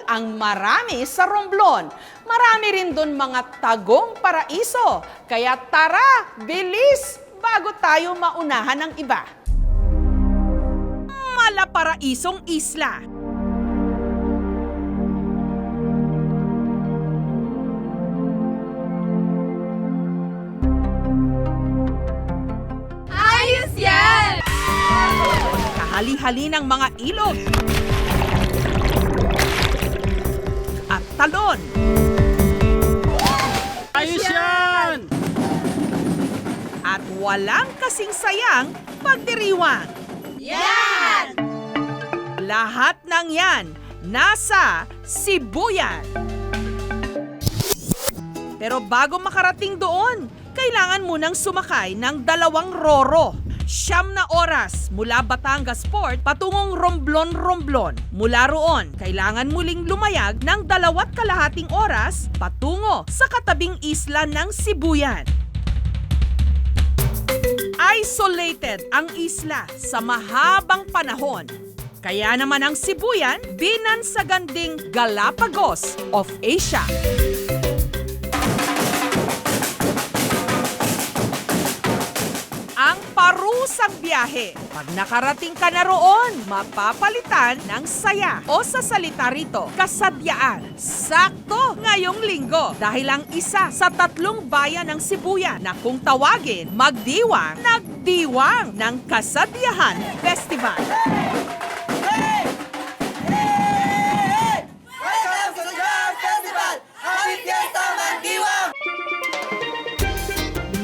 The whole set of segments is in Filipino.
ang marami sa Romblon. Marami rin doon mga tagong paraiso. Kaya tara, bilis, bago tayo maunahan ng iba. Malaparaisong isla. Ayos yan! Kahali-hali ng mga ilog at talon. Ayos yan! At walang kasing sayang pagdiriwang. Yan! Lahat ng yan nasa Sibuyan. Pero bago makarating doon, kailangan munang sumakay ng 2 roro. 9 na oras mula Batangas Port patungong Romblon. Mula roon, kailangan muling lumayag ng 2.5 oras patungo sa katabing isla ng Sibuyan. Isolated ang isla sa mahabang panahon. Kaya naman ang Sibuyan binansaganding Galapagos of Asia. Ang parusang biyahe. Pag nakarating ka na roon, mapapalitan ng saya o sa salita rito, kasadyaan. Sakto ngayong linggo dahil ang isa sa 3 bayan ng Sibuyan na kung tawagin, magdiwang, nagdiwang ng Kasadyahan Festival.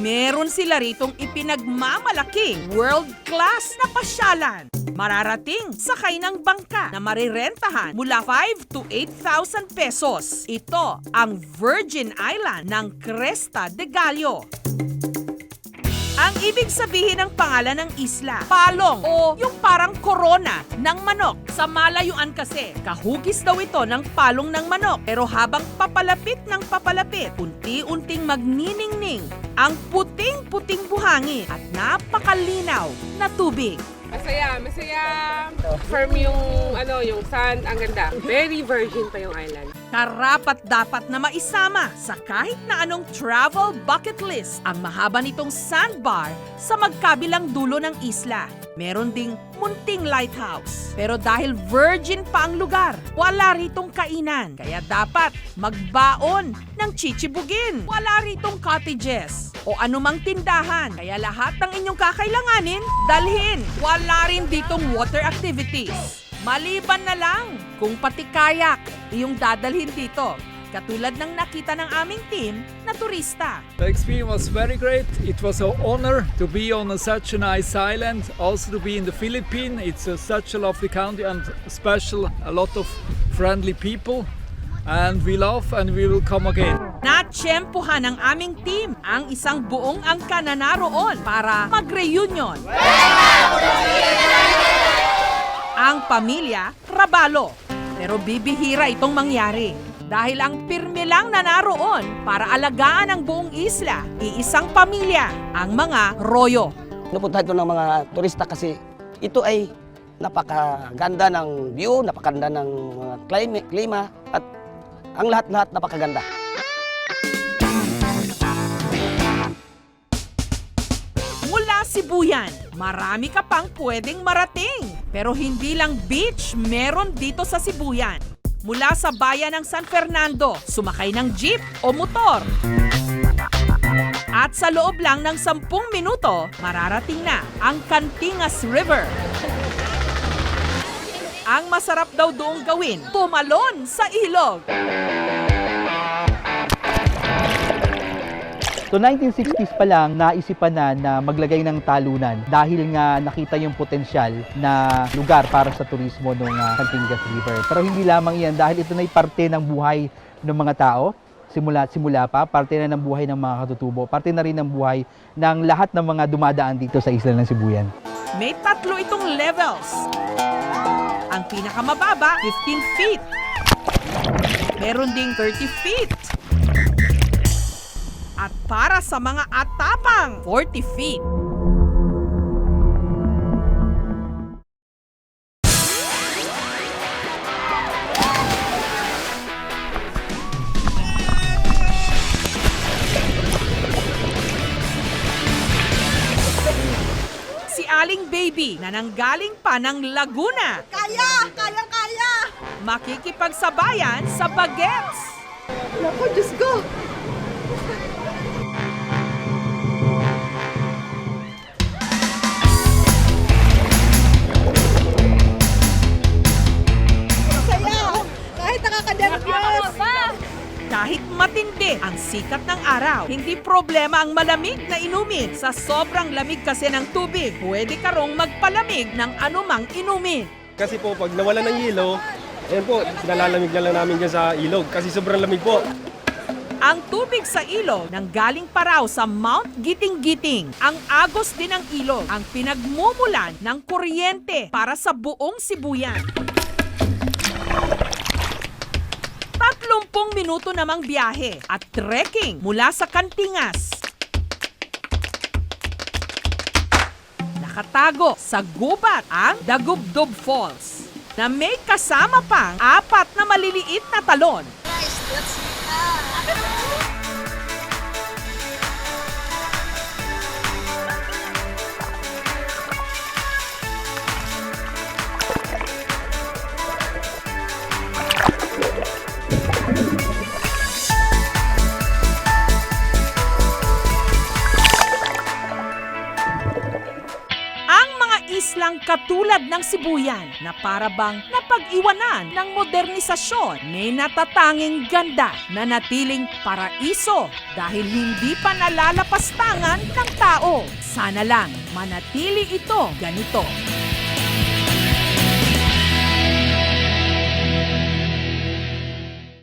Meron sila ritong ipinagmamalaking world-class na pasyalan. Mararating sakay ng bangka na marirentahan mula 5 to 8,000 pesos. Ito ang Virgin Island ng Cresta de Gallo. Ang ibig sabihin ng pangalan ng isla, palong o yung parang korona ng manok. Sa malayuan kasi, kahugis daw ito ng palong ng manok. Pero habang papalapit ng papalapit, unti-unting magniningning ang puting-puting buhangin at napakalinaw na tubig. Masaya. Firm yung sand, ang ganda. Very virgin pa yung island. Karapat-dapat na maisama sa kahit na anong travel bucket list ang mahaba nitong sandbar sa magkabilang dulo ng isla. Meron ding munting lighthouse. Pero dahil virgin pa ang lugar, wala ritong kainan. Kaya dapat magbaon ng chichibugin. Wala ritong cottages o anumang tindahan. Kaya lahat ng inyong kakailanganin, dalhin. Wala rin ditong water activities. Maliban na lang kung pati kayak iyong dadalhin dito. Katulad ng nakita ng aming team na turista. The experience was very great. It was an honor to be on such a nice island, also to be in the Philippines. It's such a lovely country and special, a lot of friendly people. And we love and we will come again. Natsyempohan ng aming team ang isang buong angka na naroon para mag-reunion. Ang pamilya, Rabalo. Pero bibihira itong mangyari. Dahil ang pirmi lang na naroon para alagaan ang buong isla, iisang pamilya, ang mga Royo. Napunta ito ng mga turista kasi ito ay napakaganda ng view, napakaganda ng mga klima at ang lahat-lahat napakaganda. Mula Sibuyan, marami ka pang pwedeng marating. Pero hindi lang beach meron dito sa Sibuyan. Mula sa bayan ng San Fernando, sumakay ng jeep o motor. At sa loob lang ng 10 minuto, mararating na ang Cantingas River. Ang masarap daw doong gawin, tumalon sa ilog. So 1960s pa lang naisipan na maglagay ng talunan dahil nga nakita yung potensyal na lugar para sa turismo ng Cantingas River. Pero hindi lamang yan dahil ito na'y parte ng buhay ng mga tao. Simula pa, parte na ng buhay ng mga katutubo, parte na rin ng buhay ng lahat ng mga dumadaan dito sa isla ng Sibuyan. May 3 itong levels. Ang pinakamababa, 15 feet. Meron ding 30 feet. At para sa mga atapang, 40 feet. paling baby na nanggaling pa ng Laguna. Kaya! Kayang-kaya! Makikipagsabayan sa bagets. Naku, Diyos ko! Saya! Kahit nakaka-nervyos! Kahit matindi ang sikat ng araw, hindi problema ang malamig na inumin. Sa sobrang lamig kasi ng tubig, pwede ka rong magpalamig ng anumang inumin. Kasi po, pag nawala ng yelo, ayun po, pinalalamig na lang namin dyan sa ilog kasi sobrang lamig po. Ang tubig sa ilog nanggaling pa raw sa Mount Giting-Giting. Ang agos din ng ilog ang pinagmumulan ng kuryente para sa buong Sibuyan. 30 minuto namang biyahe at trekking mula sa Kantingas. Nakatago sa gubat ang Dagubdob Falls na may kasama pang 4 na maliliit na talon. Islang katulad ng Sibuyan na parabang napag-iwanan ng modernisasyon, may natatanging ganda na natiling paraiso dahil hindi pa nalalapastangan ng tao. Sana lang manatili ito ganito.